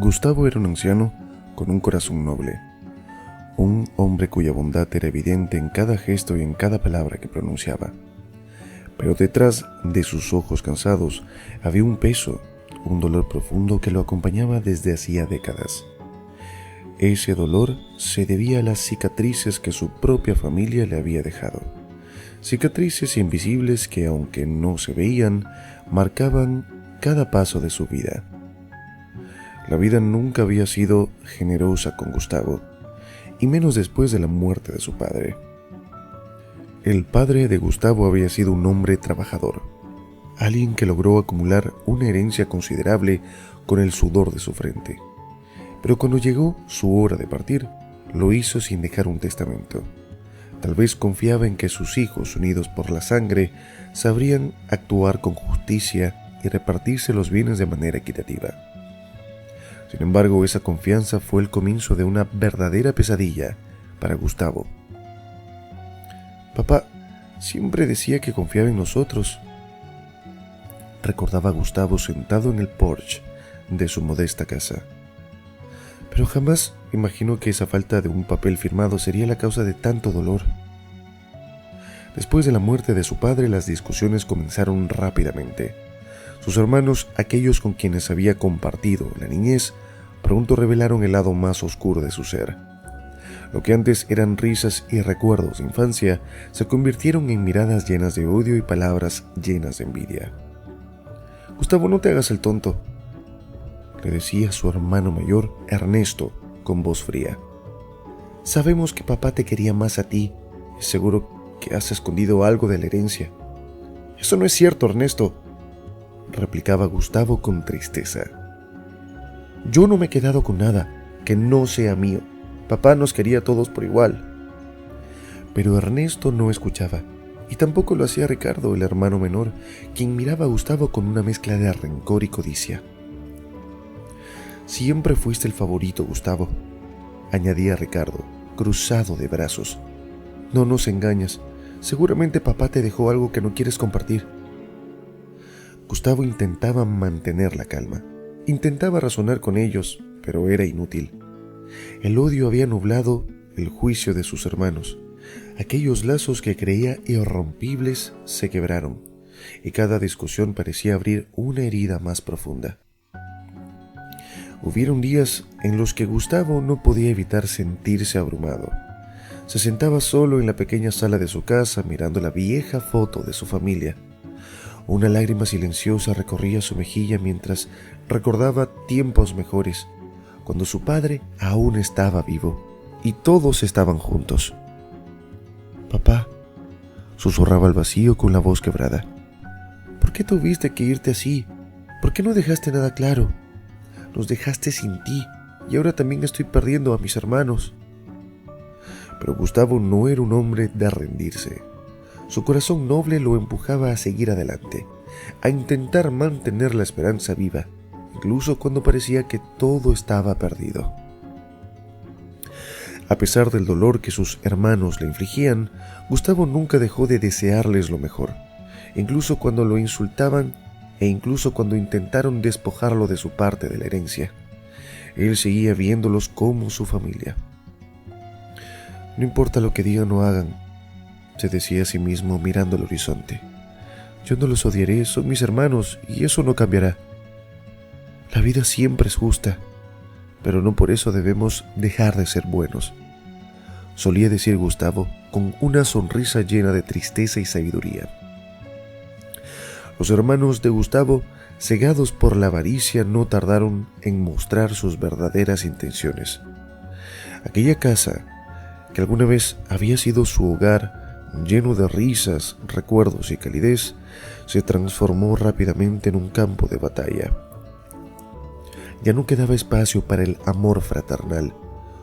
Gustavo era un anciano con un corazón noble, un hombre cuya bondad era evidente en cada gesto y en cada palabra que pronunciaba. Pero detrás de sus ojos cansados había un peso, un dolor profundo que lo acompañaba desde hacía décadas. Ese dolor se debía a las cicatrices que su propia familia le había dejado. Cicatrices invisibles que, aunque no se veían, marcaban cada paso de su vida. La vida nunca había sido generosa con Gustavo, y menos después de la muerte de su padre. El padre de Gustavo había sido un hombre trabajador, alguien que logró acumular una herencia considerable con el sudor de su frente. Pero cuando llegó su hora de partir, lo hizo sin dejar un testamento. Tal vez confiaba en que sus hijos, unidos por la sangre, sabrían actuar con justicia y repartirse los bienes de manera equitativa. Sin embargo, esa confianza fue el comienzo de una verdadera pesadilla para Gustavo. Papá siempre decía que confiaba en nosotros, recordaba Gustavo sentado en el porche de su modesta casa. Pero jamás imaginó que esa falta de un papel firmado sería la causa de tanto dolor. Después de la muerte de su padre, las discusiones comenzaron rápidamente. Sus hermanos, aquellos con quienes había compartido la niñez, pronto revelaron el lado más oscuro de su ser. Lo que antes eran risas y recuerdos de infancia se convirtieron en miradas llenas de odio y palabras llenas de envidia. «Gustavo, no te hagas el tonto», le decía su hermano mayor, Ernesto, con voz fría. «Sabemos que papá te quería más a ti. Es seguro que has escondido algo de la herencia». «Eso no es cierto, Ernesto», replicaba Gustavo con tristeza. «Yo no me he quedado con nada que no sea mío. Papá nos quería a todos por igual». Pero Ernesto no escuchaba, y tampoco lo hacía Ricardo, el hermano menor, quien miraba a Gustavo con una mezcla de rencor y codicia. «Siempre fuiste el favorito, Gustavo», añadía Ricardo, cruzado de brazos. «No nos engañas. Seguramente papá te dejó algo que no quieres compartir». Gustavo intentaba mantener la calma. Intentaba razonar con ellos, pero era inútil. El odio había nublado el juicio de sus hermanos. Aquellos lazos que creía irrompibles se quebraron, y cada discusión parecía abrir una herida más profunda. Hubieron días en los que Gustavo no podía evitar sentirse abrumado. Se sentaba solo en la pequeña sala de su casa mirando la vieja foto de su familia. Una lágrima silenciosa recorría su mejilla mientras recordaba tiempos mejores, cuando su padre aún estaba vivo y todos estaban juntos. «Papá», susurraba al vacío con la voz quebrada, «¿por qué tuviste que irte así? ¿Por qué no dejaste nada claro? Nos dejaste sin ti y ahora también estoy perdiendo a mis hermanos». Pero Gustavo no era un hombre de rendirse. Su corazón noble lo empujaba a seguir adelante, a intentar mantener la esperanza viva, incluso cuando parecía que todo estaba perdido. A pesar del dolor que sus hermanos le infligían, Gustavo nunca dejó de desearles lo mejor, incluso cuando lo insultaban e incluso cuando intentaron despojarlo de su parte de la herencia. Él seguía viéndolos como su familia. «No importa lo que digan o hagan», se decía a sí mismo mirando al horizonte. «Yo no los odiaré, son mis hermanos y eso no cambiará. La vida siempre es justa, pero no por eso debemos dejar de ser buenos», solía decir Gustavo con una sonrisa llena de tristeza y sabiduría. Los hermanos de Gustavo, cegados por la avaricia, no tardaron en mostrar sus verdaderas intenciones. Aquella casa, que alguna vez había sido su hogar, lleno de risas, recuerdos y calidez, se transformó rápidamente en un campo de batalla. Ya no quedaba espacio para el amor fraternal,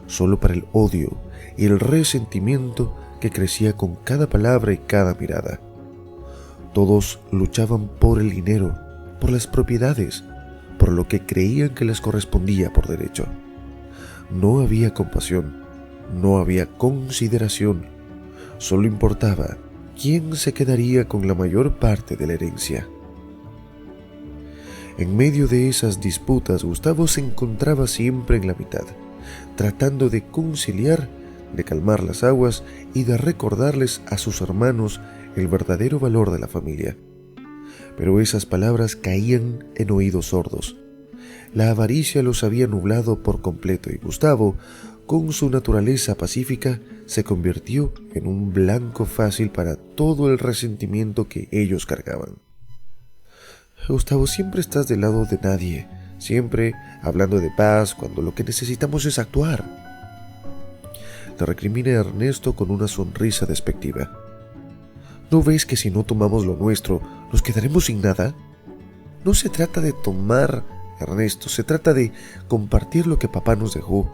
solo para el odio y el resentimiento que crecía con cada palabra y cada mirada. Todos luchaban por el dinero, por las propiedades, por lo que creían que les correspondía por derecho. No había compasión, no había consideración, solo importaba quién se quedaría con la mayor parte de la herencia. En medio de esas disputas, Gustavo se encontraba siempre en la mitad, tratando de conciliar, de calmar las aguas y de recordarles a sus hermanos el verdadero valor de la familia. Pero esas palabras caían en oídos sordos. La avaricia los había nublado por completo y Gustavo, con su naturaleza pacífica, se convirtió en un blanco fácil para todo el resentimiento que ellos cargaban. Gustavo, siempre estás del lado de nadie, siempre hablando de paz cuando lo que necesitamos es actuar. Le recrimina Ernesto con una sonrisa despectiva. ¿No ves que si no tomamos lo nuestro, nos quedaremos sin nada? No se trata de tomar, Ernesto, se trata de compartir lo que papá nos dejó.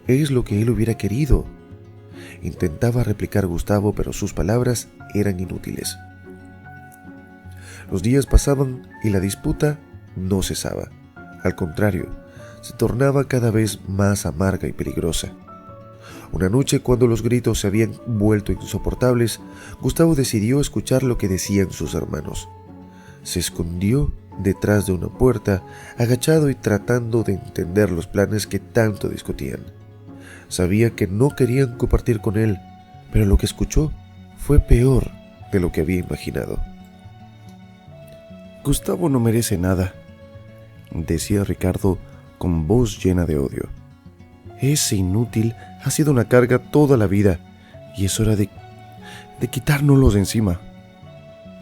Es lo que él hubiera querido. Intentaba replicar Gustavo, pero sus palabras eran inútiles. Los días pasaban y la disputa no cesaba. Al contrario, se tornaba cada vez más amarga y peligrosa. Una noche, cuando los gritos se habían vuelto insoportables, Gustavo decidió escuchar lo que decían sus hermanos. Se escondió detrás de una puerta, agachado y tratando de entender los planes que tanto discutían. Sabía que no querían compartir con él, pero lo que escuchó fue peor de lo que había imaginado. Gustavo no merece nada, decía Ricardo con voz llena de odio. Ese inútil ha sido una carga toda la vida y es hora de quitárnoslos de encima.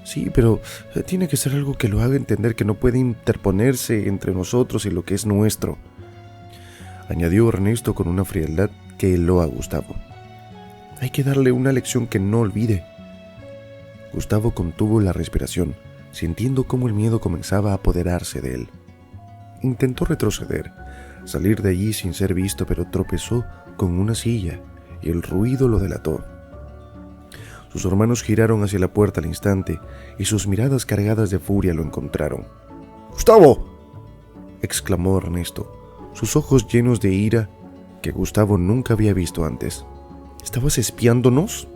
Sí, pero tiene que ser algo que lo haga entender que no puede interponerse entre nosotros y lo que es nuestro, añadió Ernesto con una frialdad que heló a Gustavo. Hay que darle una lección que no olvide. Gustavo contuvo la respiración, sintiendo cómo el miedo comenzaba a apoderarse de él. Intentó retroceder, salir de allí sin ser visto, pero tropezó con una silla y el ruido lo delató. Sus hermanos giraron hacia la puerta al instante y sus miradas cargadas de furia lo encontraron. ¡Gustavo!, exclamó Ernesto, sus ojos llenos de ira que Gustavo nunca había visto antes. ¿Estabas espiándonos?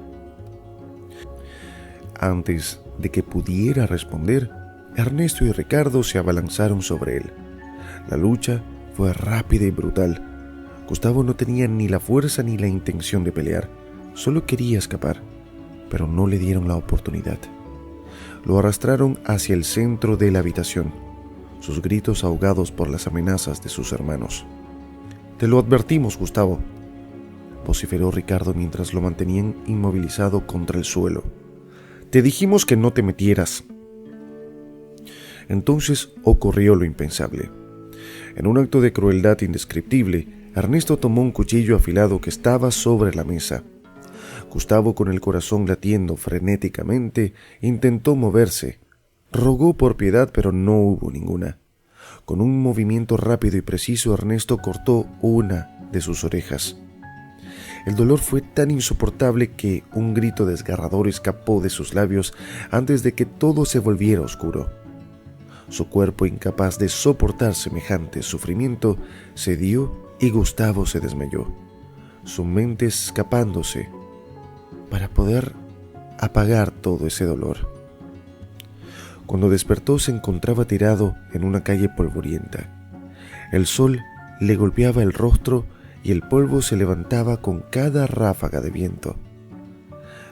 Antes de que pudiera responder, Ernesto y Ricardo se abalanzaron sobre él. La lucha fue rápida y brutal. Gustavo no tenía ni la fuerza ni la intención de pelear, solo quería escapar, pero no le dieron la oportunidad. Lo arrastraron hacia el centro de la habitación, sus gritos ahogados por las amenazas de sus hermanos. «Te lo advertimos, Gustavo», vociferó Ricardo mientras lo mantenían inmovilizado contra el suelo. «Te dijimos que no te metieras». Entonces ocurrió lo impensable. En un acto de crueldad indescriptible, Ernesto tomó un cuchillo afilado que estaba sobre la mesa. Gustavo, con el corazón latiendo frenéticamente, intentó moverse. Rogó por piedad, pero no hubo ninguna. Con un movimiento rápido y preciso, Ernesto cortó una de sus orejas. El dolor fue tan insoportable que un grito desgarrador escapó de sus labios antes de que todo se volviera oscuro. Su cuerpo, incapaz de soportar semejante sufrimiento, cedió y Gustavo se desmayó, su mente escapándose para poder apagar todo ese dolor. Cuando despertó se encontraba tirado en una calle polvorienta. El sol le golpeaba el rostro y el polvo se levantaba con cada ráfaga de viento.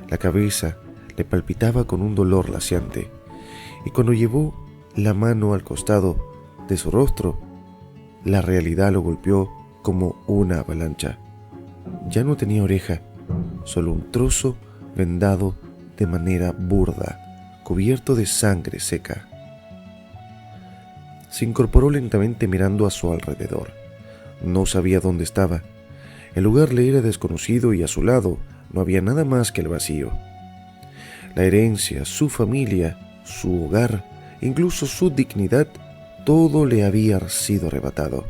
La cabeza le palpitaba con un dolor laceante, y cuando llevó la mano al costado de su rostro, la realidad lo golpeó como una avalancha. Ya no tenía oreja, solo un trozo vendado de manera burda, cubierto de sangre seca. Se incorporó lentamente mirando a su alrededor. No sabía dónde estaba. El lugar le era desconocido y a su lado no había nada más que el vacío. La herencia, su familia, su hogar, incluso su dignidad, todo le había sido arrebatado.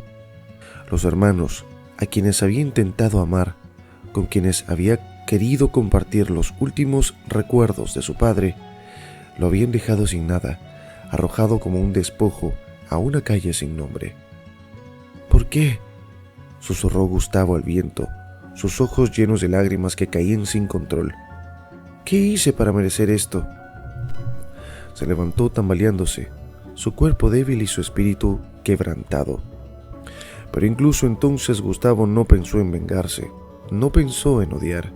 Los hermanos, a quienes había intentado amar, con quienes había querido compartir los últimos recuerdos de su padre, lo habían dejado sin nada, arrojado como un despojo a una calle sin nombre. ¿Por qué?, susurró Gustavo al viento, sus ojos llenos de lágrimas que caían sin control. ¿Qué hice para merecer esto? Se levantó tambaleándose. su cuerpo débil y su espíritu quebrantado. Pero incluso entonces Gustavo no pensó en vengarse, no pensó en odiar,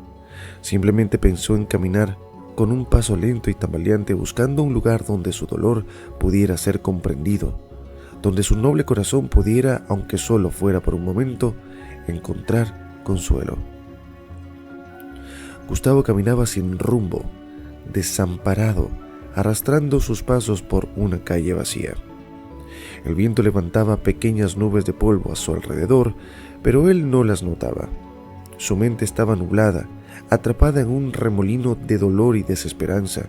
simplemente pensó en caminar con un paso lento y tambaleante, buscando un lugar donde su dolor pudiera ser comprendido, donde su noble corazón pudiera, aunque solo fuera por un momento, encontrar consuelo. Gustavo caminaba sin rumbo, desamparado, arrastrando sus pasos por una calle vacía. El viento levantaba pequeñas nubes de polvo a su alrededor, pero él no las notaba. Su mente estaba nublada, atrapada en un remolino de dolor y desesperanza.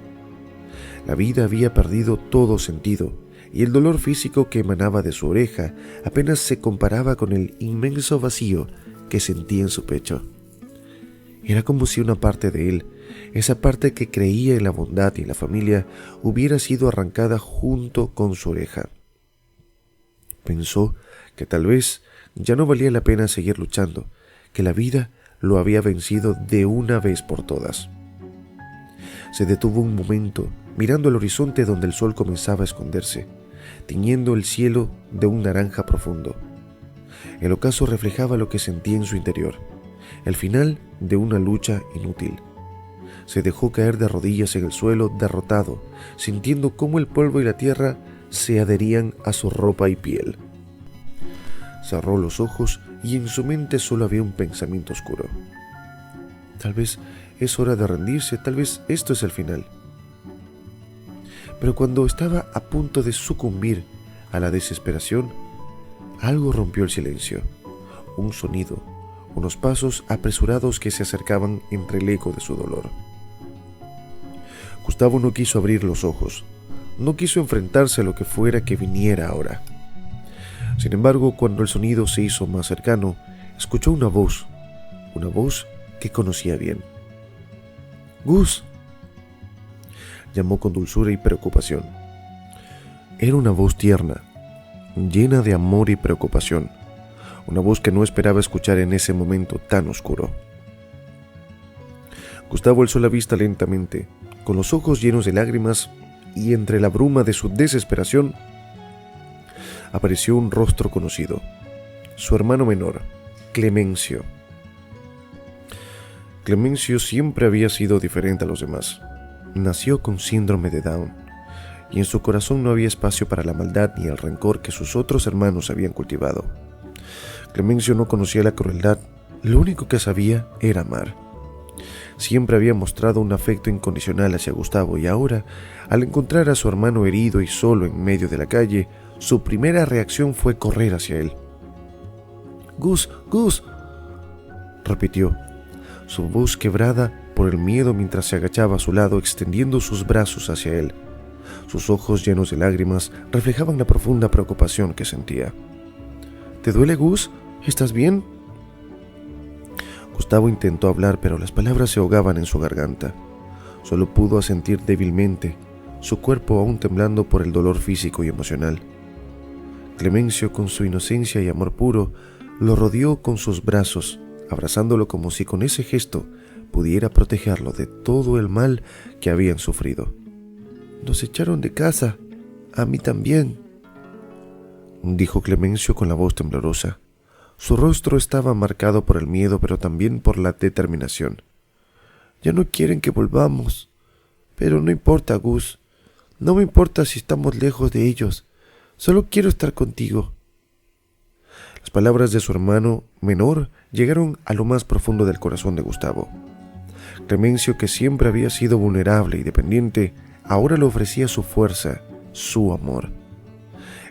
La vida había perdido todo sentido, y el dolor físico que emanaba de su oreja apenas se comparaba con el inmenso vacío que sentía en su pecho. Era como si una parte de él, esa parte que creía en la bondad y en la familia, hubiera sido arrancada junto con su oreja. Pensó que tal vez ya no valía la pena seguir luchando, que la vida lo había vencido de una vez por todas. Se detuvo un momento, mirando el horizonte donde el sol comenzaba a esconderse, tiñendo el cielo de un naranja profundo. El ocaso reflejaba lo que sentía en su interior, el final de una lucha inútil. Se dejó caer de rodillas en el suelo, derrotado, sintiendo cómo el polvo y la tierra se adherían a su ropa y piel. Cerró los ojos y en su mente solo había un pensamiento oscuro. Tal vez es hora de rendirse, tal vez esto es el final. Pero cuando estaba a punto de sucumbir a la desesperación, algo rompió el silencio. Un sonido, unos pasos apresurados que se acercaban entre el eco de su dolor. Gustavo no quiso abrir los ojos, no quiso enfrentarse a lo que fuera que viniera ahora. Sin embargo, cuando el sonido se hizo más cercano, escuchó una voz que conocía bien. «Gus», llamó con dulzura y preocupación. Era una voz tierna, llena de amor y preocupación, una voz que no esperaba escuchar en ese momento tan oscuro. Gustavo alzó la vista lentamente, con los ojos llenos de lágrimas, y entre la bruma de su desesperación apareció un rostro conocido, su hermano menor, Clemencio. Clemencio siempre había sido diferente a los demás. Nació con síndrome de Down, y en su corazón no había espacio para la maldad ni el rencor que sus otros hermanos habían cultivado. Clemencio no conocía la crueldad, lo único que sabía era amar. Siempre había mostrado un afecto incondicional hacia Gustavo, y ahora, al encontrar a su hermano herido y solo en medio de la calle, su primera reacción fue correr hacia él. «Gus, Gus», repitió, su voz quebrada por el miedo mientras se agachaba a su lado, extendiendo sus brazos hacia él. Sus ojos llenos de lágrimas reflejaban la profunda preocupación que sentía. «¿Te duele, Gus? ¿Estás bien?» Gustavo intentó hablar, pero las palabras se ahogaban en su garganta. Solo pudo asentir débilmente, su cuerpo aún temblando por el dolor físico y emocional. Clemencio, con su inocencia y amor puro, lo rodeó con sus brazos, abrazándolo como si con ese gesto pudiera protegerlo de todo el mal que habían sufrido. «Nos echaron de casa, a mí también», dijo Clemencio con la voz temblorosa. Su rostro estaba marcado por el miedo, pero también por la determinación. «Ya no quieren que volvamos, pero no importa, Gus. No me importa si estamos lejos de ellos. Solo quiero estar contigo». Las palabras de su hermano menor llegaron a lo más profundo del corazón de Gustavo. Clemencio, que siempre había sido vulnerable y dependiente, ahora le ofrecía su fuerza, su amor.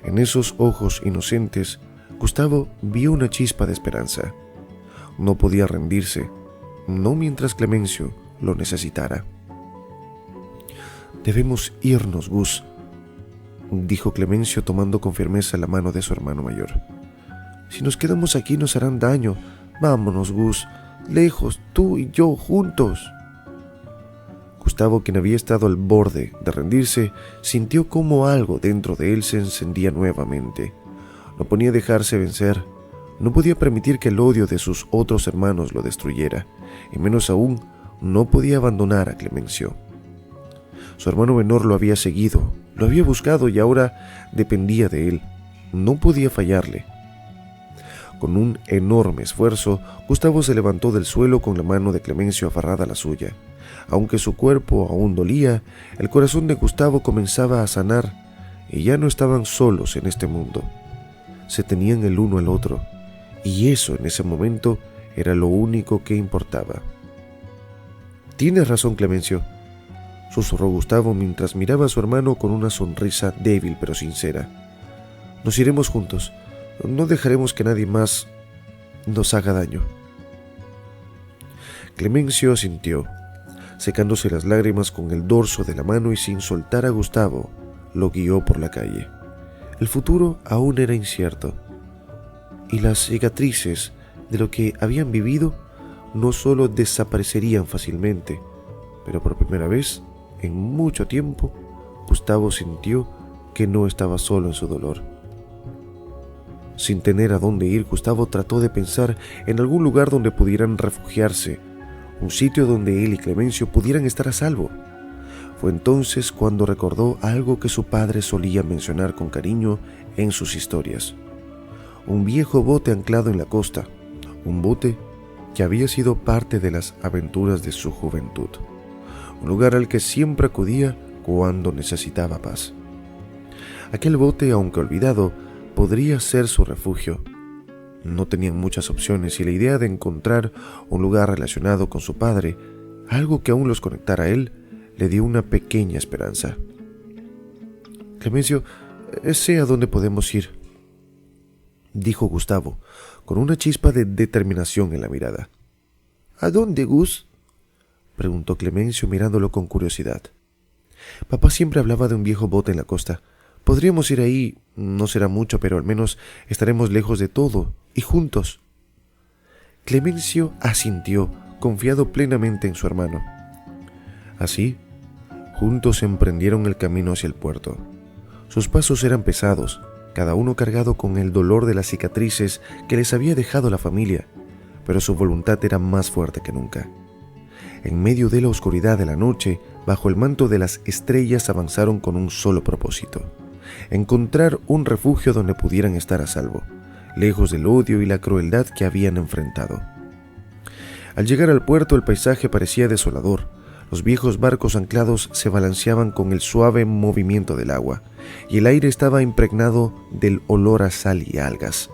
En esos ojos inocentes, Gustavo vio una chispa de esperanza. No podía rendirse, no mientras Clemencio lo necesitara. «Debemos irnos, Gus», dijo Clemencio tomando con firmeza la mano de su hermano mayor. «Si nos quedamos aquí nos harán daño. Vámonos, Gus, lejos, tú y yo juntos». Gustavo, quien había estado al borde de rendirse, sintió como algo dentro de él se encendía nuevamente. No podía dejarse vencer, no podía permitir que el odio de sus otros hermanos lo destruyera, y menos aún, no podía abandonar a Clemencio. Su hermano menor lo había seguido, Lo había buscado y ahora dependía de él. No podía fallarle. Con un enorme esfuerzo, Gustavo se levantó del suelo con la mano de Clemencio aferrada a la suya. Aunque su cuerpo aún dolía, el corazón de Gustavo comenzaba a sanar y ya no estaban solos en este mundo. Se tenían el uno al otro, y eso en ese momento era lo único que importaba. «Tienes razón, Clemencio», susurró Gustavo mientras miraba a su hermano con una sonrisa débil pero sincera. «Nos iremos juntos. No dejaremos que nadie más nos haga daño». Clemencio asintió, secándose las lágrimas con el dorso de la mano, y sin soltar a Gustavo, lo guió por la calle. El futuro aún era incierto, y las cicatrices de lo que habían vivido no solo desaparecerían fácilmente, pero por primera vez en mucho tiempo, Gustavo sintió que no estaba solo en su dolor. Sin tener a dónde ir, Gustavo trató de pensar en algún lugar donde pudieran refugiarse, un sitio donde él y Clemencio pudieran estar a salvo. Fue entonces cuando recordó algo que su padre solía mencionar con cariño en sus historias: un viejo bote anclado en la costa, un bote que había sido parte de las aventuras de su juventud, un lugar al que siempre acudía cuando necesitaba paz. Aquel bote, aunque olvidado, podría ser su refugio. No tenían muchas opciones y la idea de encontrar un lugar relacionado con su padre, algo que aún los conectara a él, le dio una pequeña esperanza. «Clemencio, sé a dónde podemos ir», dijo Gustavo, con una chispa de determinación en la mirada. «¿A dónde, Gus?», preguntó Clemencio mirándolo con curiosidad. «Papá siempre hablaba de un viejo bote en la costa. Podríamos ir ahí, no será mucho, pero al menos estaremos lejos de todo y juntos». Clemencio asintió, confiado plenamente en su hermano. Así, juntos emprendieron el camino hacia el puerto. Sus pasos eran pesados, cada uno cargado con el dolor de las cicatrices que les había dejado la familia, pero su voluntad era más fuerte que nunca. En medio de la oscuridad de la noche, bajo el manto de las estrellas, avanzaron con un solo propósito: encontrar un refugio donde pudieran estar a salvo, lejos del odio y la crueldad que habían enfrentado. Al llegar al puerto, el paisaje parecía desolador. Los viejos barcos anclados se balanceaban con el suave movimiento del agua, y el aire estaba impregnado del olor a sal y algas.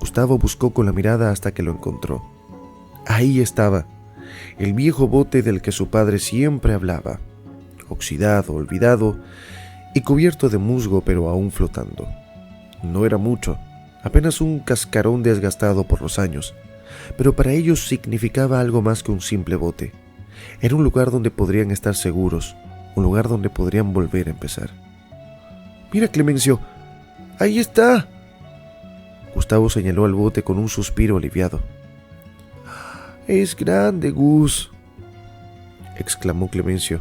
Gustavo buscó con la mirada hasta que lo encontró. Ahí estaba, el viejo bote del que su padre siempre hablaba, oxidado, olvidado y cubierto de musgo, pero aún flotando. No era mucho, apenas un cascarón desgastado por los años, pero para ellos significaba algo más que un simple bote. Era un lugar donde podrían estar seguros, un lugar donde podrían volver a empezar. «Mira, Clemencio, ahí está». Gustavo señaló al bote con un suspiro aliviado. «Es grande, Gus», exclamó Clemencio,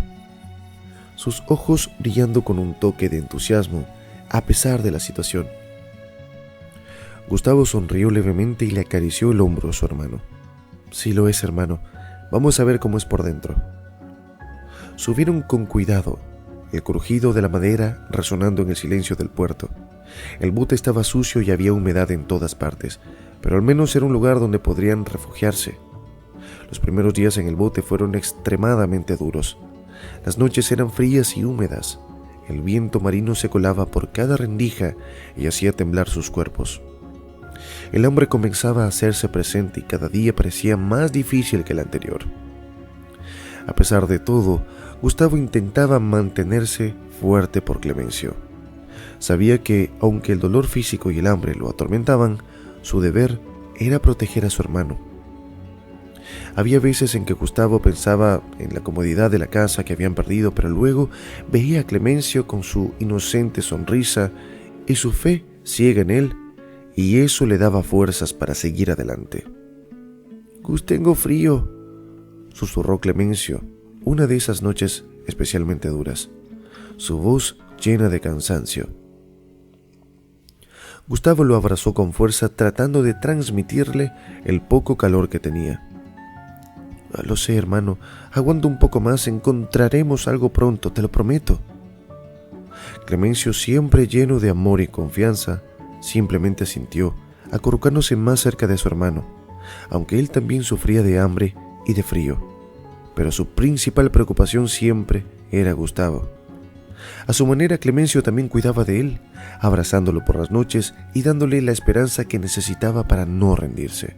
sus ojos brillando con un toque de entusiasmo a pesar de la situación. Gustavo sonrió levemente y le acarició el hombro a su hermano. «Sí lo es, hermano. Vamos a ver cómo es por dentro». Subieron con cuidado, el crujido de la madera resonando en el silencio del puerto. El bote estaba sucio y había humedad en todas partes, pero al menos era un lugar donde podrían refugiarse. Los primeros días en el bote fueron extremadamente duros. Las noches eran frías y húmedas. El viento marino se colaba por cada rendija y hacía temblar sus cuerpos. El hambre comenzaba a hacerse presente y cada día parecía más difícil que el anterior. A pesar de todo, Gustavo intentaba mantenerse fuerte por Clemencio. Sabía que, aunque el dolor físico y el hambre lo atormentaban, su deber era proteger a su hermano. Había veces en que Gustavo pensaba en la comodidad de la casa que habían perdido, pero luego veía a Clemencio con su inocente sonrisa y su fe ciega en él, y eso le daba fuerzas para seguir adelante. «Gus, tengo frío», susurró Clemencio, una de esas noches especialmente duras, su voz llena de cansancio. Gustavo lo abrazó con fuerza, tratando de transmitirle el poco calor que tenía. «Lo sé, hermano, aguanta un poco más, encontraremos algo pronto, te lo prometo». Clemencio, siempre lleno de amor y confianza, simplemente asintió, acurrucándose más cerca de su hermano, aunque él también sufría de hambre y de frío. Pero su principal preocupación siempre era Gustavo. A su manera, Clemencio también cuidaba de él, abrazándolo por las noches y dándole la esperanza que necesitaba para no rendirse.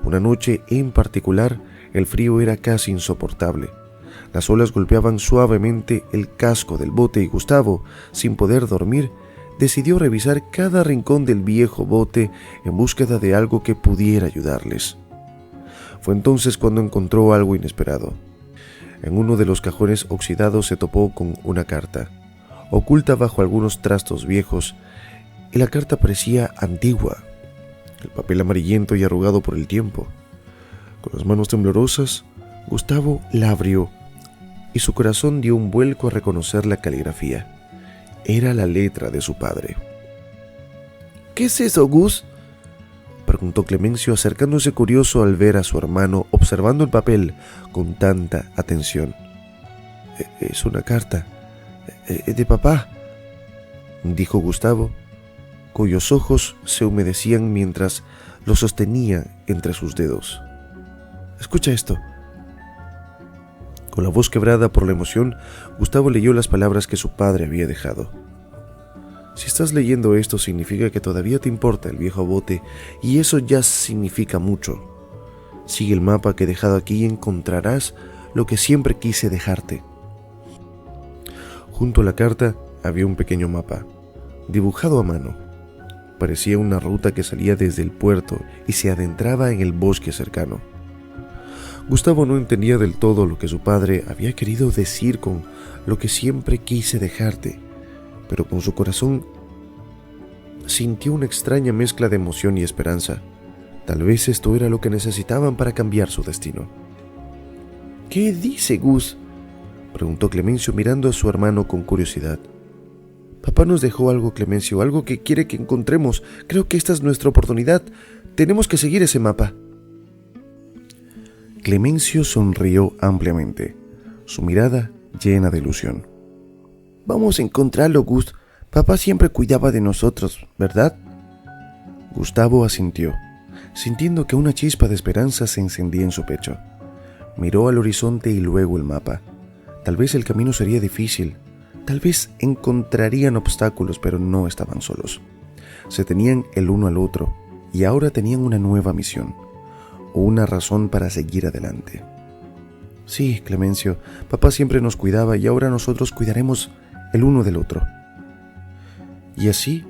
Una noche en particular, el frío era casi insoportable. Las olas golpeaban suavemente el casco del bote y Gustavo, sin poder dormir, decidió revisar cada rincón del viejo bote en búsqueda de algo que pudiera ayudarles. Fue entonces cuando encontró algo inesperado. En uno de los cajones oxidados se topó con una carta, oculta bajo algunos trastos viejos, y la carta parecía antigua, el papel amarillento y arrugado por el tiempo. Con las manos temblorosas, Gustavo la abrió, y su corazón dio un vuelco a reconocer la caligrafía. Era la letra de su padre. ¿Qué es eso, Gus?, preguntó Clemencio, acercándose curioso al ver a su hermano observando el papel con tanta atención. Es una carta de papá, dijo Gustavo, cuyos ojos se humedecían mientras lo sostenía entre sus dedos. Escucha esto. Con la voz quebrada por la emoción, Gustavo leyó las palabras que su padre había dejado. Si estás leyendo esto, significa que todavía te importa el viejo bote, y eso ya significa mucho. Sigue el mapa que he dejado aquí y encontrarás lo que siempre quise dejarte. Junto a la carta había un pequeño mapa, dibujado a mano. Parecía una ruta que salía desde el puerto y se adentraba en el bosque cercano. Gustavo no entendía del todo lo que su padre había querido decir con lo que siempre quise dejarte, pero con su corazón sintió una extraña mezcla de emoción y esperanza. Tal vez esto era lo que necesitaban para cambiar su destino. ¿Qué dice, Gus?, preguntó Clemencio mirando a su hermano con curiosidad. Papá nos dejó algo, Clemencio, algo que quiere que encontremos. Creo que esta es nuestra oportunidad. Tenemos que seguir ese mapa. Clemencio sonrió ampliamente, su mirada llena de ilusión. Vamos a encontrarlo, Gus. Papá siempre cuidaba de nosotros, ¿verdad? Gustavo asintió, sintiendo que una chispa de esperanza se encendía en su pecho. Miró al horizonte y luego el mapa. Tal vez el camino sería difícil, tal vez encontrarían obstáculos, pero no estaban solos. Se tenían el uno al otro y ahora tenían una nueva misión, una razón para seguir adelante. Sí, Clemencio, papá siempre nos cuidaba y ahora nosotros cuidaremos el uno del otro. Y así,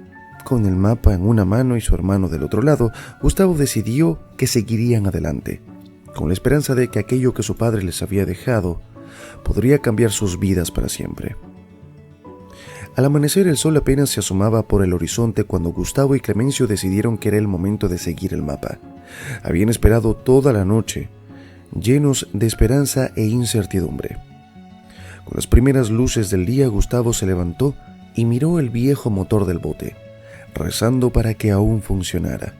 con el mapa en una mano y su hermano del otro lado, Gustavo decidió que seguirían adelante, con la esperanza de que aquello que su padre les había dejado podría cambiar sus vidas para siempre. Al amanecer, el sol apenas se asomaba por el horizonte cuando Gustavo y Clemencio decidieron que era el momento de seguir el mapa. Habían esperado toda la noche, llenos de esperanza e incertidumbre. Con las primeras luces del día, Gustavo se levantó y miró el viejo motor del bote, rezando para que aún funcionara.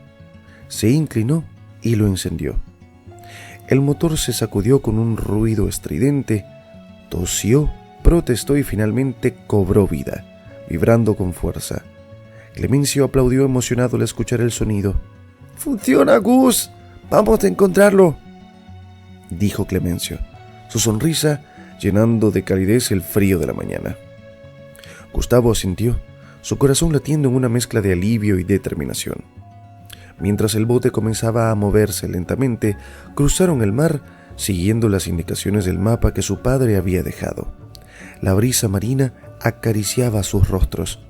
Se inclinó y lo encendió. El motor se sacudió con un ruido estridente, tosió, protestó y finalmente cobró vida, vibrando con fuerza. Clemencio aplaudió emocionado al escuchar el sonido. ¡Funciona, Gus! ¡Vamos a encontrarlo!, dijo Clemencio, su sonrisa llenando de calidez el frío de la mañana. Gustavo asintió, su corazón latiendo en una mezcla de alivio y determinación. Mientras el bote comenzaba a moverse lentamente, cruzaron el mar siguiendo las indicaciones del mapa que su padre había dejado. La brisa marina acariciaba sus rostros,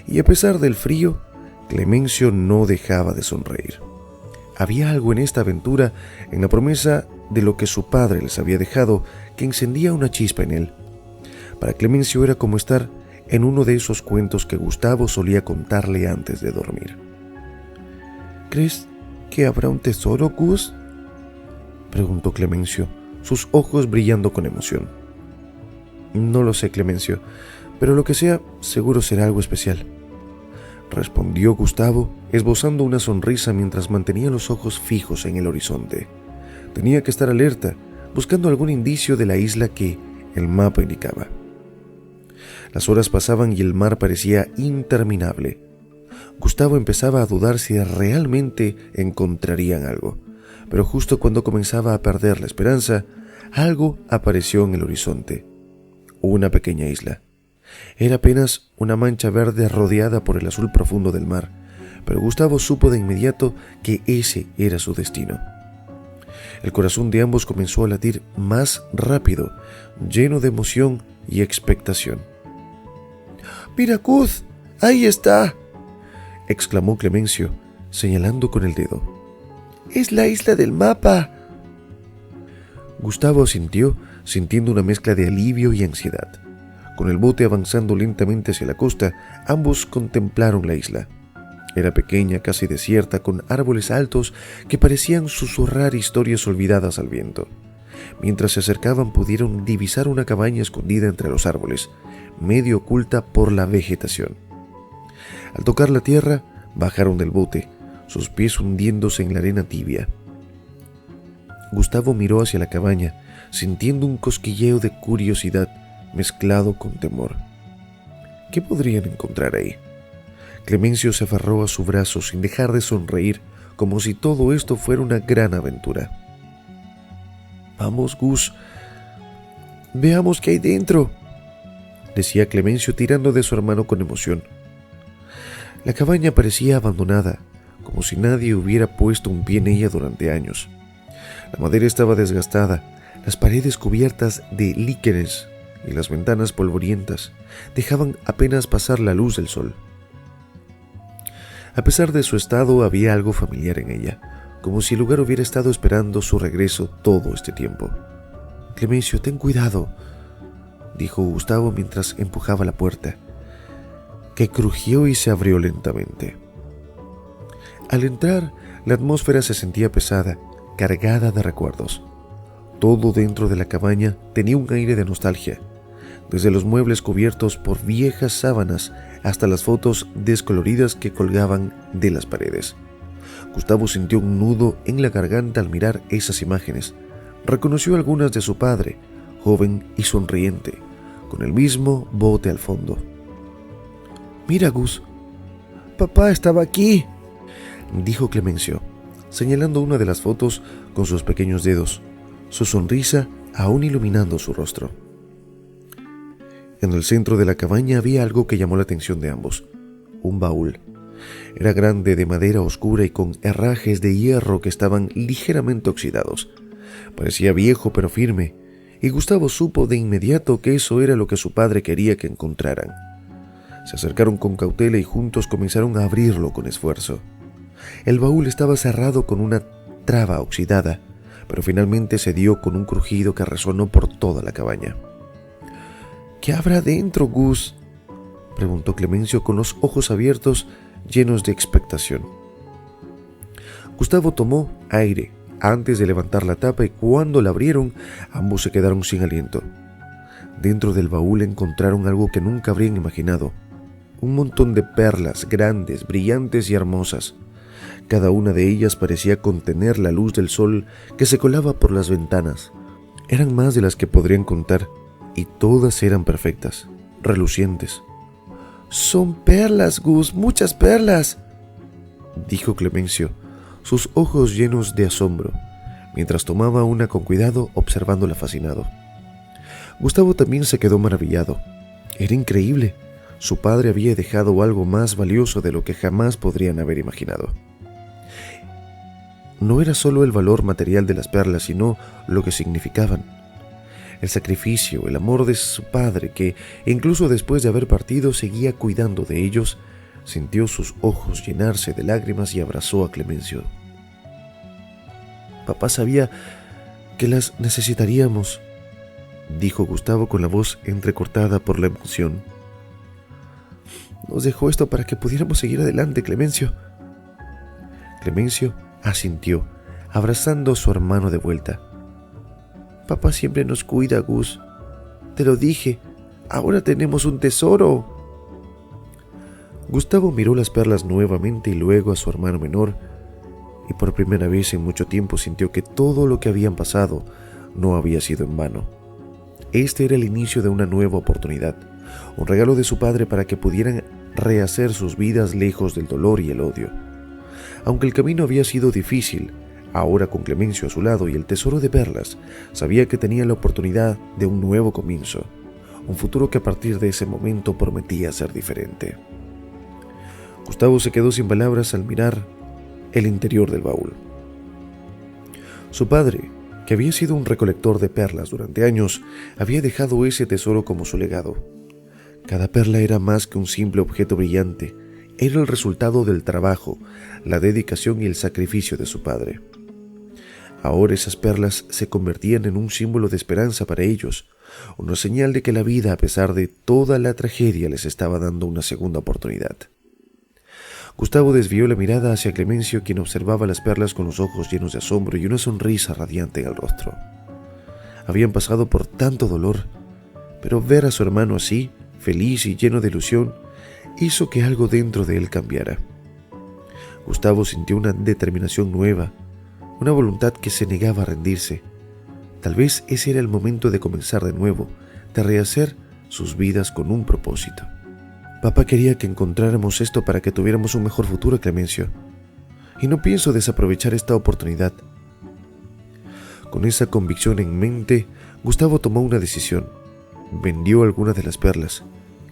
y a pesar del frío, Clemencio no dejaba de sonreír. Había algo en esta aventura, en la promesa de lo que su padre les había dejado, que encendía una chispa en él. Para Clemencio era como estar en uno de esos cuentos que Gustavo solía contarle antes de dormir. ¿Crees que habrá un tesoro, Gus?, preguntó Clemencio, sus ojos brillando con emoción. No lo sé, Clemencio, pero lo que sea, seguro será algo especial, respondió Gustavo, esbozando una sonrisa mientras mantenía los ojos fijos en el horizonte. Tenía que estar alerta, buscando algún indicio de la isla que el mapa indicaba. Las horas pasaban y el mar parecía interminable. Gustavo empezaba a dudar si realmente encontrarían algo, pero justo cuando comenzaba a perder la esperanza, algo apareció en el horizonte. Una pequeña isla. Era apenas una mancha verde rodeada por el azul profundo del mar, pero Gustavo supo de inmediato que ese era su destino. El corazón de ambos comenzó a latir más rápido, lleno de emoción y expectación. ¡Mira, Gus! ¡Ahí está!, exclamó Clemencio, señalando con el dedo. ¡Es la isla del mapa! Gustavo asintió, sintiendo una mezcla de alivio y ansiedad. Con el bote avanzando lentamente hacia la costa, ambos contemplaron la isla. Era pequeña, casi desierta, con árboles altos que parecían susurrar historias olvidadas al viento. Mientras se acercaban pudieron divisar una cabaña escondida entre los árboles, medio oculta por la vegetación. Al tocar la tierra, bajaron del bote, sus pies hundiéndose en la arena tibia. Gustavo miró hacia la cabaña, sintiendo un cosquilleo de curiosidad mezclado con temor. ¿Qué podrían encontrar ahí? Clemencio se aferró a su brazo sin dejar de sonreír, como si todo esto fuera una gran aventura. «Vamos, Gus, veamos qué hay dentro», decía Clemencio tirando de su hermano con emoción. La cabaña parecía abandonada, como si nadie hubiera puesto un pie en ella durante años. La madera estaba desgastada, las paredes cubiertas de líquenes y las ventanas polvorientas dejaban apenas pasar la luz del sol. A pesar de su estado, había algo familiar en ella, como si el lugar hubiera estado esperando su regreso todo este tiempo. «Clemencio, ten cuidado», dijo Gustavo mientras empujaba la puerta, que crujió y se abrió lentamente. Al entrar, la atmósfera se sentía pesada, cargada de recuerdos. Todo dentro de la cabaña tenía un aire de nostalgia, desde los muebles cubiertos por viejas sábanas hasta las fotos descoloridas que colgaban de las paredes. Gustavo sintió un nudo en la garganta al mirar esas imágenes. Reconoció algunas de su padre, joven y sonriente, con el mismo bote al fondo. «Mira, Gus, papá estaba aquí», dijo Clemencio, señalando una de las fotos con sus pequeños dedos, su sonrisa aún iluminando su rostro. En el centro de la cabaña había algo que llamó la atención de ambos: un baúl. Era grande, de madera oscura y con herrajes de hierro que estaban ligeramente oxidados. Parecía viejo pero firme, y Gustavo supo de inmediato que eso era lo que su padre quería que encontraran. Se acercaron con cautela y juntos comenzaron a abrirlo con esfuerzo. El baúl estaba cerrado con una traba oxidada, pero finalmente cedió con un crujido que resonó por toda la cabaña. «¿Qué habrá dentro, Gus?», preguntó Clemencio con los ojos abiertos, llenos de expectación. Gustavo tomó aire antes de levantar la tapa y cuando la abrieron, ambos se quedaron sin aliento. Dentro del baúl encontraron algo que nunca habrían imaginado: un montón de perlas grandes, brillantes y hermosas. Cada una de ellas parecía contener la luz del sol que se colaba por las ventanas. Eran más de las que podrían contar, y todas eran perfectas, relucientes. «Son perlas, Gus, muchas perlas», dijo Clemencio, sus ojos llenos de asombro, mientras tomaba una con cuidado, observándola fascinado. Gustavo también se quedó maravillado. Era increíble. Su padre había dejado algo más valioso de lo que jamás podrían haber imaginado. No era solo el valor material de las perlas, sino lo que significaban. El sacrificio, el amor de su padre, que incluso después de haber partido seguía cuidando de ellos. Sintió sus ojos llenarse de lágrimas y abrazó a Clemencio. «Papá sabía que las necesitaríamos», dijo Gustavo con la voz entrecortada por la emoción. «Nos dejó esto para que pudiéramos seguir adelante, Clemencio». Clemencio asintió, abrazando a su hermano de vuelta. «Papá siempre nos cuida, Gus. Te lo dije, ahora tenemos un tesoro». Gustavo miró las perlas nuevamente y luego a su hermano menor, y por primera vez en mucho tiempo sintió que todo lo que habían pasado no había sido en vano. Este era el inicio de una nueva oportunidad, un regalo de su padre para que pudieran rehacer sus vidas lejos del dolor y el odio. Aunque el camino había sido difícil, ahora con Clemencio a su lado y el tesoro de perlas, sabía que tenía la oportunidad de un nuevo comienzo, un futuro que a partir de ese momento prometía ser diferente. Gustavo se quedó sin palabras al mirar el interior del baúl. Su padre, que había sido un recolector de perlas durante años, había dejado ese tesoro como su legado. Cada perla era más que un simple objeto brillante, era el resultado del trabajo, la dedicación y el sacrificio de su padre. Ahora esas perlas se convertían en un símbolo de esperanza para ellos, una señal de que la vida, a pesar de toda la tragedia, les estaba dando una segunda oportunidad. Gustavo desvió la mirada hacia Clemencio, quien observaba las perlas con los ojos llenos de asombro y una sonrisa radiante en el rostro. Habían pasado por tanto dolor, pero ver a su hermano así, feliz y lleno de ilusión, hizo que algo dentro de él cambiara. Gustavo sintió una determinación nueva, una voluntad que se negaba a rendirse. Tal vez ese era el momento de comenzar de nuevo, de rehacer sus vidas con un propósito. Papá quería que encontráramos esto para que tuviéramos un mejor futuro, Clemencio, y no pienso desaprovechar esta oportunidad. Con esa convicción en mente, Gustavo tomó una decisión. Vendió algunas de las perlas,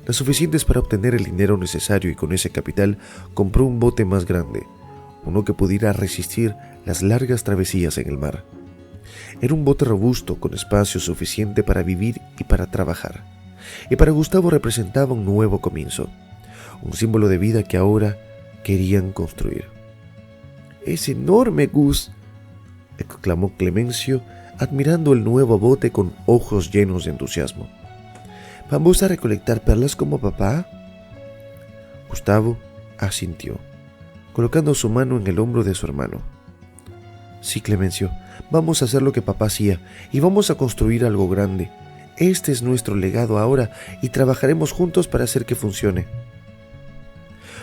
las suficientes para obtener el dinero necesario, y con ese capital compró un bote más grande, uno que pudiera resistir las largas travesías en el mar. Era un bote robusto, con espacio suficiente para vivir y para trabajar. Y para Gustavo representaba un nuevo comienzo, un símbolo de vida que ahora querían construir. «¡Es enorme, Gus!», exclamó Clemencio, admirando el nuevo bote con ojos llenos de entusiasmo. «¿Vamos a recolectar perlas como papá?». Gustavo asintió, colocando su mano en el hombro de su hermano. «Sí, Clemencio, vamos a hacer lo que papá hacía y vamos a construir algo grande. Este es nuestro legado ahora y trabajaremos juntos para hacer que funcione».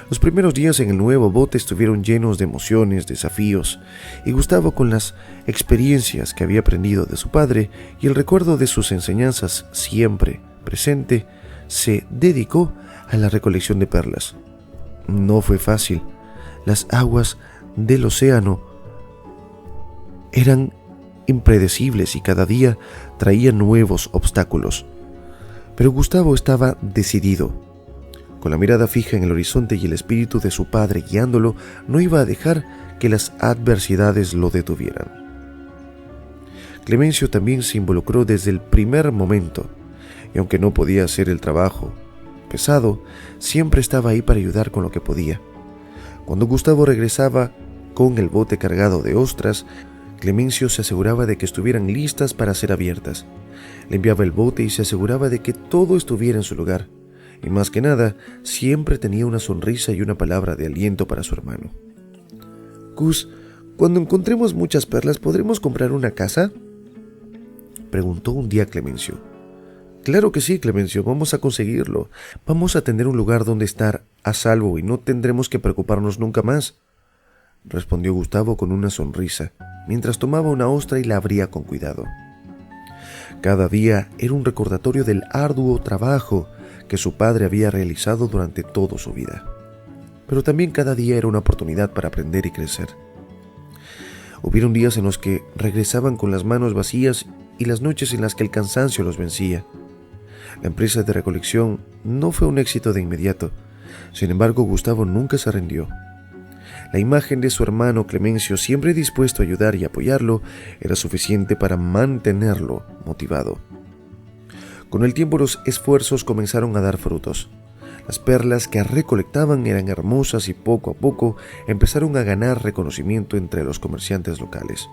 Los primeros días en el nuevo bote estuvieron llenos de emociones, desafíos, y Gustavo, con las experiencias que había aprendido de su padre y el recuerdo de sus enseñanzas siempre presente, se dedicó a la recolección de perlas. No fue fácil. Las aguas del océano eran impredecibles y cada día traían nuevos obstáculos. Pero Gustavo estaba decidido. Con la mirada fija en el horizonte y el espíritu de su padre guiándolo, no iba a dejar que las adversidades lo detuvieran. Clemencio también se involucró desde el primer momento, y aunque no podía hacer el trabajo pesado, siempre estaba ahí para ayudar con lo que podía. Cuando Gustavo regresaba con el bote cargado de ostras, Clemencio se aseguraba de que estuvieran listas para ser abiertas. Limpiaba el bote y se aseguraba de que todo estuviera en su lugar. Y más que nada, siempre tenía una sonrisa y una palabra de aliento para su hermano. «Gus, cuando encontremos muchas perlas, ¿podremos comprar una casa?», preguntó un día Clemencio. «Claro que sí, Clemencio, vamos a conseguirlo. Vamos a tener un lugar donde estar a salvo y no tendremos que preocuparnos nunca más», respondió Gustavo con una sonrisa, mientras tomaba una ostra y la abría con cuidado. Cada día era un recordatorio del arduo trabajo que su padre había realizado durante toda su vida. Pero también cada día era una oportunidad para aprender y crecer. Hubieron días en los que regresaban con las manos vacías y las noches en las que el cansancio los vencía. La empresa de recolección no fue un éxito de inmediato. Sin embargo, Gustavo nunca se rindió. La imagen de su hermano Clemencio, siempre dispuesto a ayudar y apoyarlo, era suficiente para mantenerlo motivado. Con el tiempo los esfuerzos comenzaron a dar frutos. Las perlas que recolectaban eran hermosas y poco a poco empezaron a ganar reconocimiento entre los comerciantes locales.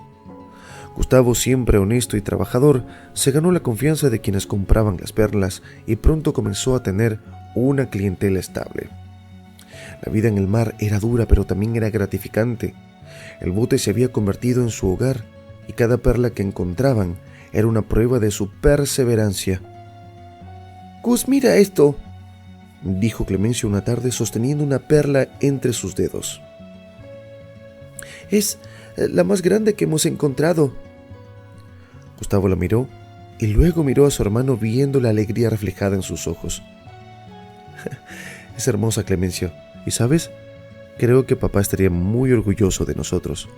Gustavo, siempre honesto y trabajador, se ganó la confianza de quienes compraban las perlas y pronto comenzó a tener una clientela estable. La vida en el mar era dura, pero también era gratificante. El bote se había convertido en su hogar y cada perla que encontraban era una prueba de su perseverancia. «Gus, mira esto», dijo Clemencio una tarde sosteniendo una perla entre sus dedos. «Es la más grande que hemos encontrado». Gustavo la miró y luego miró a su hermano viendo la alegría reflejada en sus ojos. Es hermosa, Clemencio. ¿Y sabes? Creo que papá estaría muy orgulloso de nosotros.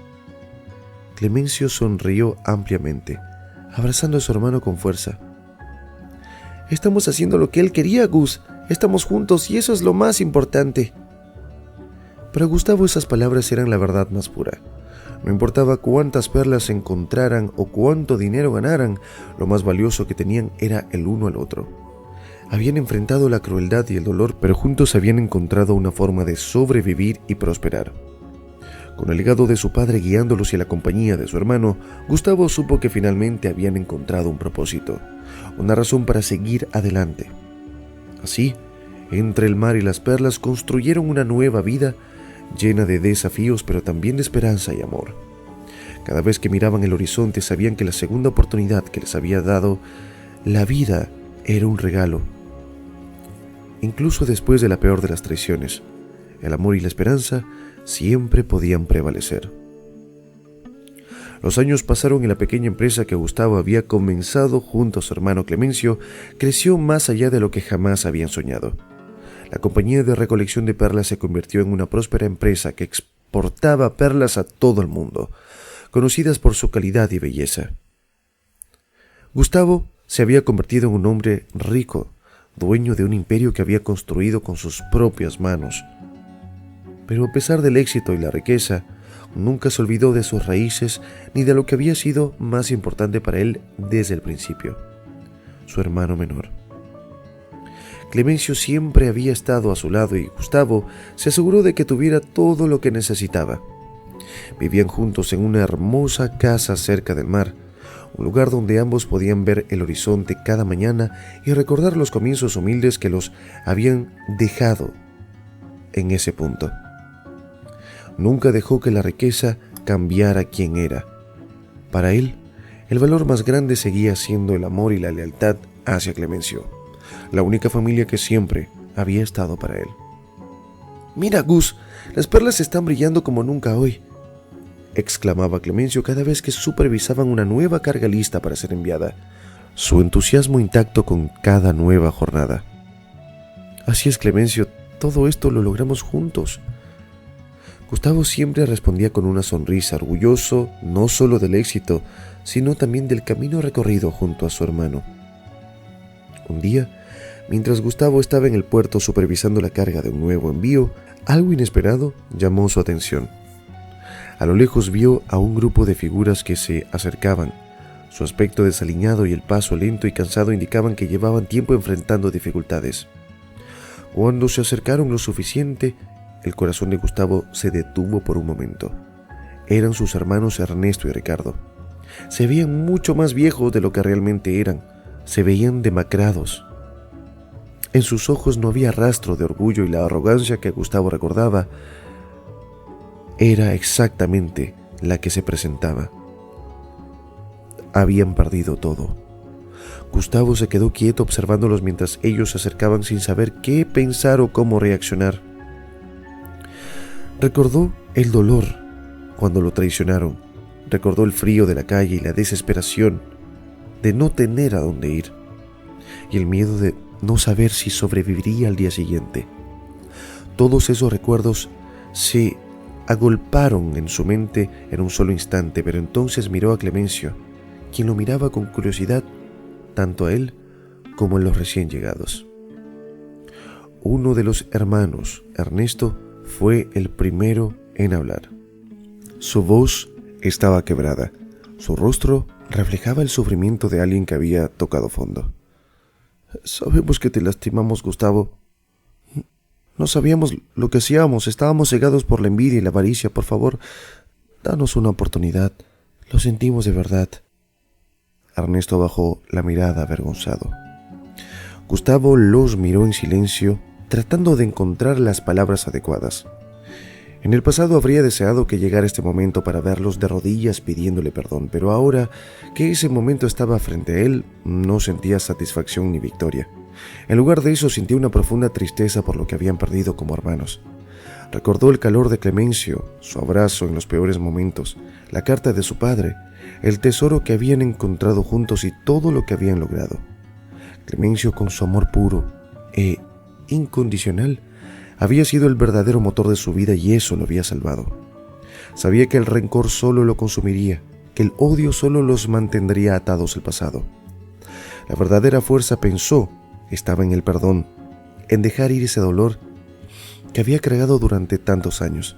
Clemencio sonrió ampliamente, abrazando a su hermano con fuerza. Estamos haciendo lo que él quería, Gus. Estamos juntos y eso es lo más importante. Para Gustavo esas palabras eran la verdad más pura. No importaba cuántas perlas encontraran o cuánto dinero ganaran, lo más valioso que tenían era el uno al otro. Habían enfrentado la crueldad y el dolor, pero juntos habían encontrado una forma de sobrevivir y prosperar. Con el legado de su padre guiándolos y la compañía de su hermano, Gustavo supo que finalmente habían encontrado un propósito, una razón para seguir adelante. Así, entre el mar y las perlas construyeron una nueva vida llena de desafíos, pero también de esperanza y amor. Cada vez que miraban el horizonte sabían que la segunda oportunidad que les había dado la vida era un regalo. Incluso después de la peor de las traiciones, el amor y la esperanza siempre podían prevalecer. Los años pasaron y la pequeña empresa que Gustavo había comenzado junto a su hermano Clemencio creció más allá de lo que jamás habían soñado. La compañía de recolección de perlas se convirtió en una próspera empresa que exportaba perlas a todo el mundo, conocidas por su calidad y belleza. Gustavo se había convertido en un hombre rico, dueño de un imperio que había construido con sus propias manos. Pero a pesar del éxito y la riqueza, nunca se olvidó de sus raíces ni de lo que había sido más importante para él desde el principio: su hermano menor. Clemencio siempre había estado a su lado y Gustavo se aseguró de que tuviera todo lo que necesitaba. Vivían juntos en una hermosa casa cerca del mar, un lugar donde ambos podían ver el horizonte cada mañana y recordar los comienzos humildes que los habían dejado en ese punto. Nunca dejó que la riqueza cambiara quién era. Para él, el valor más grande seguía siendo el amor y la lealtad hacia Clemencio, la única familia que siempre había estado para él. «Mira, Gus, las perlas están brillando como nunca hoy», exclamaba Clemencio cada vez que supervisaban una nueva carga lista para ser enviada, su entusiasmo intacto con cada nueva jornada. «Así es, Clemencio, todo esto lo logramos juntos». Gustavo siempre respondía con una sonrisa, orgulloso no solo del éxito, sino también del camino recorrido junto a su hermano. Un día, mientras Gustavo estaba en el puerto supervisando la carga de un nuevo envío, algo inesperado llamó su atención. A lo lejos vio a un grupo de figuras que se acercaban. Su aspecto desaliñado y el paso lento y cansado indicaban que llevaban tiempo enfrentando dificultades. Cuando se acercaron lo suficiente, el corazón de Gustavo se detuvo por un momento. Eran sus hermanos Ernesto y Ricardo. Se veían mucho más viejos de lo que realmente eran. Se veían demacrados. En sus ojos no había rastro de orgullo y la arrogancia que Gustavo recordaba era exactamente la que se presentaba. Habían perdido todo. Gustavo se quedó quieto observándolos mientras ellos se acercaban sin saber qué pensar o cómo reaccionar. Recordó el dolor cuando lo traicionaron. Recordó el frío de la calle y la desesperación de no tener a dónde ir. Y el miedo de no saber si sobreviviría al día siguiente. Todos esos recuerdos se agolparon en su mente en un solo instante, pero entonces miró a Clemencio, quien lo miraba con curiosidad, tanto a él como a los recién llegados. Uno de los hermanos, Ernesto, fue el primero en hablar. Su voz estaba quebrada. Su rostro reflejaba el sufrimiento de alguien que había tocado fondo. «Sabemos que te lastimamos, Gustavo. No sabíamos lo que hacíamos. Estábamos cegados por la envidia y la avaricia. Por favor, danos una oportunidad. Lo sentimos de verdad». Ernesto bajó la mirada avergonzado. Gustavo los miró en silencio, tratando de encontrar las palabras adecuadas. En el pasado habría deseado que llegara este momento para verlos de rodillas pidiéndole perdón, pero ahora que ese momento estaba frente a él, no sentía satisfacción ni victoria. En lugar de eso, sintió una profunda tristeza por lo que habían perdido como hermanos. Recordó el calor de Clemencio, su abrazo en los peores momentos, la carta de su padre, el tesoro que habían encontrado juntos y todo lo que habían logrado. Clemencio con su amor puro e incondicional había sido el verdadero motor de su vida y eso lo había salvado. Sabía que el rencor solo lo consumiría, que el odio solo los mantendría atados al pasado. La verdadera fuerza, pensó, estaba en el perdón, en dejar ir ese dolor que había cargado durante tantos años.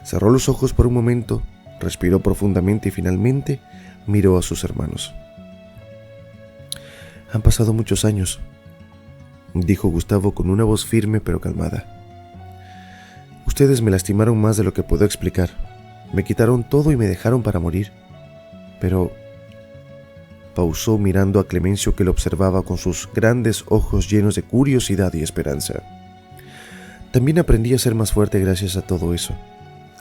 Cerró los ojos por un momento, respiró profundamente y finalmente miró a sus hermanos. «Han pasado muchos años», dijo Gustavo con una voz firme pero calmada. «Ustedes me lastimaron más de lo que puedo explicar. Me quitaron todo y me dejaron para morir. Pero...» Pausó mirando a Clemencio, que lo observaba con sus grandes ojos llenos de curiosidad y esperanza. «También aprendí a ser más fuerte gracias a todo eso.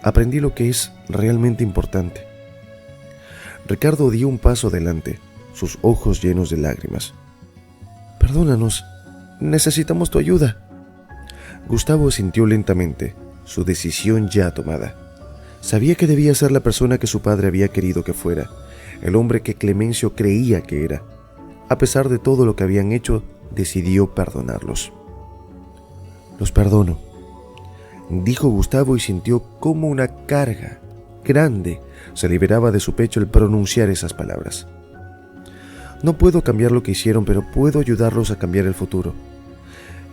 Aprendí lo que es realmente importante». Ricardo dio un paso adelante, sus ojos llenos de lágrimas. «Perdónanos, necesitamos tu ayuda». Gustavo sintió lentamente, su decisión ya tomada. Sabía que debía ser la persona que su padre había querido que fuera, el hombre que Clemencio creía que era. A pesar de todo lo que habían hecho, decidió perdonarlos. «Los perdono», dijo Gustavo y sintió como una carga grande se liberaba de su pecho al pronunciar esas palabras. «No puedo cambiar lo que hicieron, pero puedo ayudarlos a cambiar el futuro.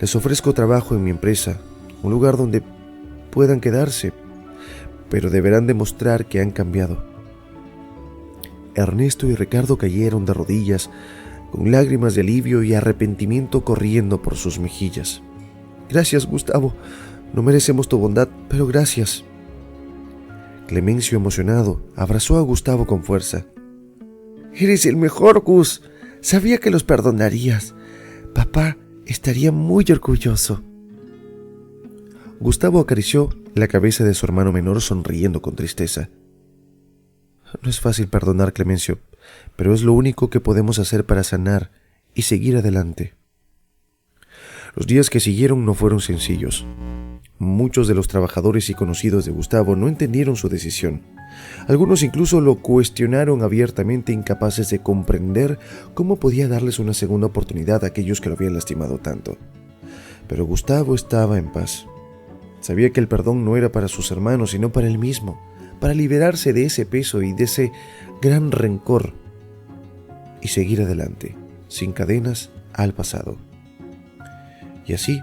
Les ofrezco trabajo en mi empresa, un lugar donde puedan quedarse, pero deberán demostrar que han cambiado». Ernesto y Ricardo cayeron de rodillas, con lágrimas de alivio y arrepentimiento corriendo por sus mejillas. «Gracias, Gustavo. No merecemos tu bondad, pero gracias». Clemencio, emocionado, abrazó a Gustavo con fuerza. «Eres el mejor, Gus. Sabía que los perdonarías. Papá estaría muy orgulloso». Gustavo acarició la cabeza de su hermano menor sonriendo con tristeza. «No es fácil perdonar, Clemencio, pero es lo único que podemos hacer para sanar y seguir adelante». Los días que siguieron no fueron sencillos. Muchos de los trabajadores y conocidos de Gustavo no entendieron su decisión. Algunos incluso lo cuestionaron abiertamente, incapaces de comprender cómo podía darles una segunda oportunidad a aquellos que lo habían lastimado tanto. Pero Gustavo estaba en paz. Sabía que el perdón no era para sus hermanos, sino para él mismo, para liberarse de ese peso y de ese gran rencor y seguir adelante, sin cadenas, al pasado. Y así,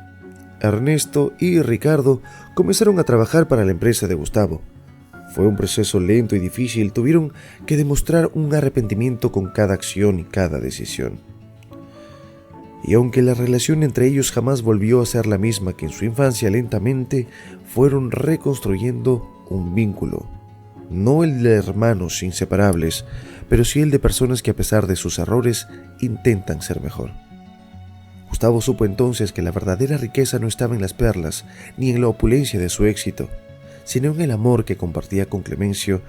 Ernesto y Ricardo comenzaron a trabajar para la empresa de Gustavo. Fue un proceso lento y difícil, tuvieron que demostrar un arrepentimiento con cada acción y cada decisión. Y aunque la relación entre ellos jamás volvió a ser la misma que en su infancia, lentamente fueron reconstruyendo un vínculo, no el de hermanos inseparables, pero sí el de personas que a pesar de sus errores intentan ser mejor. Gustavo supo entonces que la verdadera riqueza no estaba en las perlas ni en la opulencia de su éxito, sino en el amor que compartía con Clemencio,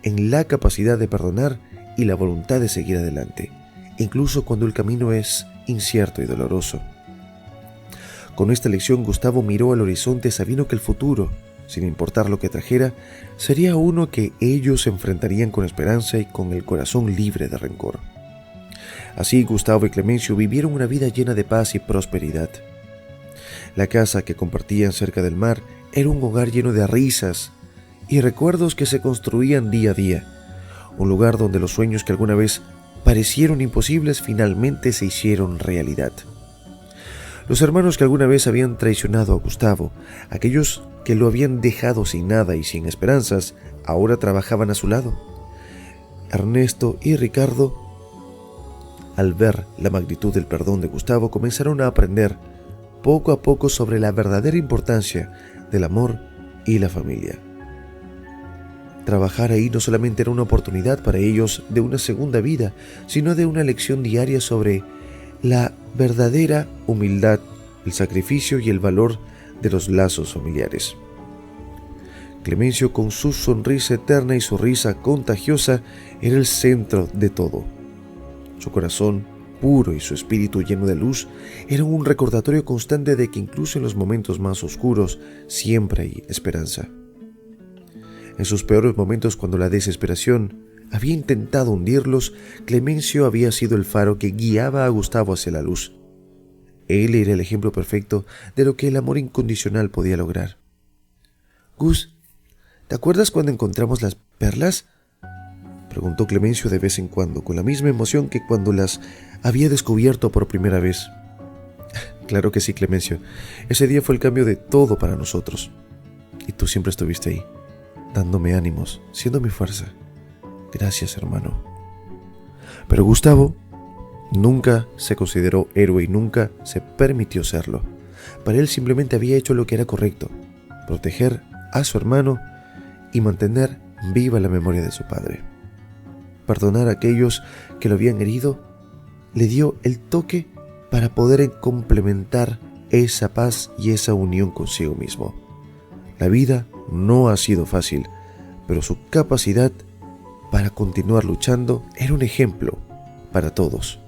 en la capacidad de perdonar y la voluntad de seguir adelante, incluso cuando el camino es incierto y doloroso. Con esta lección, Gustavo miró al horizonte sabiendo que el futuro, sin importar lo que trajera, sería uno que ellos enfrentarían con esperanza y con el corazón libre de rencor. Así, Gustavo y Clemencio vivieron una vida llena de paz y prosperidad. La casa que compartían cerca del mar era un hogar lleno de risas y recuerdos que se construían día a día, un lugar donde los sueños que alguna vez parecieron imposibles finalmente se hicieron realidad. Los hermanos que alguna vez habían traicionado a Gustavo, aquellos que lo habían dejado sin nada y sin esperanzas, ahora trabajaban a su lado. Ernesto y Ricardo, al ver la magnitud del perdón de Gustavo, comenzaron a aprender poco a poco sobre la verdadera importancia del amor y la familia. Trabajar ahí no solamente era una oportunidad para ellos de una segunda vida, sino de una lección diaria sobre la verdadera humildad, el sacrificio y el valor de los lazos familiares. Clemencio, con su sonrisa eterna y su risa contagiosa, era el centro de todo. Su corazón puro y su espíritu lleno de luz eran un recordatorio constante de que incluso en los momentos más oscuros siempre hay esperanza. En sus peores momentos, cuando la desesperación había intentado hundirlos, Clemencio había sido el faro que guiaba a Gustavo hacia la luz. Él era el ejemplo perfecto de lo que el amor incondicional podía lograr. «Gus, ¿te acuerdas cuando encontramos las perlas?», preguntó Clemencio de vez en cuando, con la misma emoción que cuando las había descubierto por primera vez. «Claro que sí, Clemencio. Ese día fue el cambio de todo para nosotros. Y tú siempre estuviste ahí, dándome ánimos, siendo mi fuerza. Gracias, hermano». Pero Gustavo nunca se consideró héroe y nunca se permitió serlo. Para él simplemente había hecho lo que era correcto: proteger a su hermano y mantener viva la memoria de su padre. Perdonar a aquellos que lo habían herido le dio el toque para poder complementar esa paz y esa unión consigo mismo. La vida no ha sido fácil, pero su capacidad para continuar luchando era un ejemplo para todos.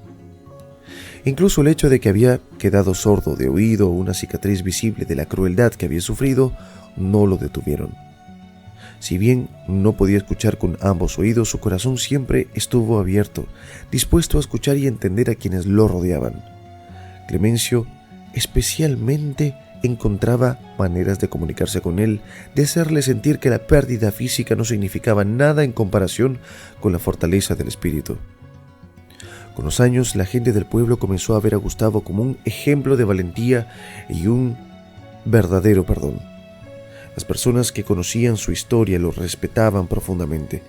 Incluso el hecho de que había quedado sordo de oído o una cicatriz visible de la crueldad que había sufrido no lo detuvieron. Si bien no podía escuchar con ambos oídos, su corazón siempre estuvo abierto, dispuesto a escuchar y entender a quienes lo rodeaban. Clemencio especialmente encontraba maneras de comunicarse con él, de hacerle sentir que la pérdida física no significaba nada en comparación con la fortaleza del espíritu. Con los años, la gente del pueblo comenzó a ver a Gustavo como un ejemplo de valentía y un verdadero perdón. Las personas que conocían su historia lo respetaban profundamente.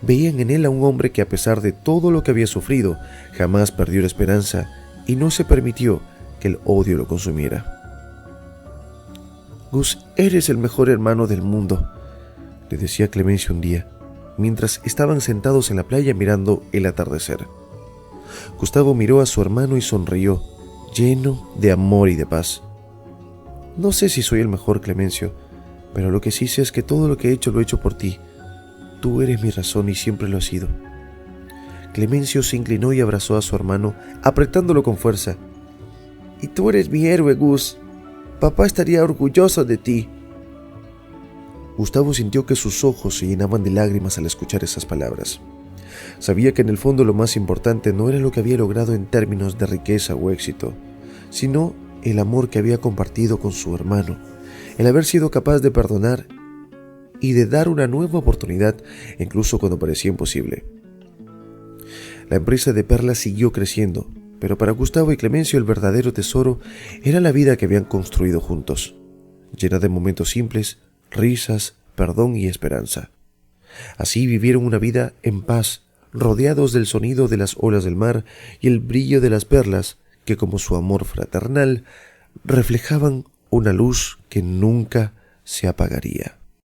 Veían en él a un hombre que, a pesar de todo lo que había sufrido, jamás perdió la esperanza y no se permitió que el odio lo consumiera. «Gus, eres el mejor hermano del mundo», le decía Clemencio un día, mientras estaban sentados en la playa mirando el atardecer. Gustavo miró a su hermano y sonrió, lleno de amor y de paz. «No sé si soy el mejor, Clemencio, pero lo que sí sé es que todo lo que he hecho lo he hecho por ti. Tú eres mi razón y siempre lo has sido». Clemencio se inclinó y abrazó a su hermano, apretándolo con fuerza. «Y tú eres mi héroe, Gus. Papá estaría orgulloso de ti». Gustavo sintió que sus ojos se llenaban de lágrimas al escuchar esas palabras. Sabía que en el fondo lo más importante no era lo que había logrado en términos de riqueza o éxito, sino el amor que había compartido con su hermano, el haber sido capaz de perdonar y de dar una nueva oportunidad incluso cuando parecía imposible. La empresa de perlas siguió creciendo, pero para Gustavo y Clemencio el verdadero tesoro era la vida que habían construido juntos, llena de momentos simples, risas, perdón y esperanza. Así vivieron una vida en paz, rodeados del sonido de las olas del mar y el brillo de las perlas que, como su amor fraternal, reflejaban una luz que nunca se apagaría.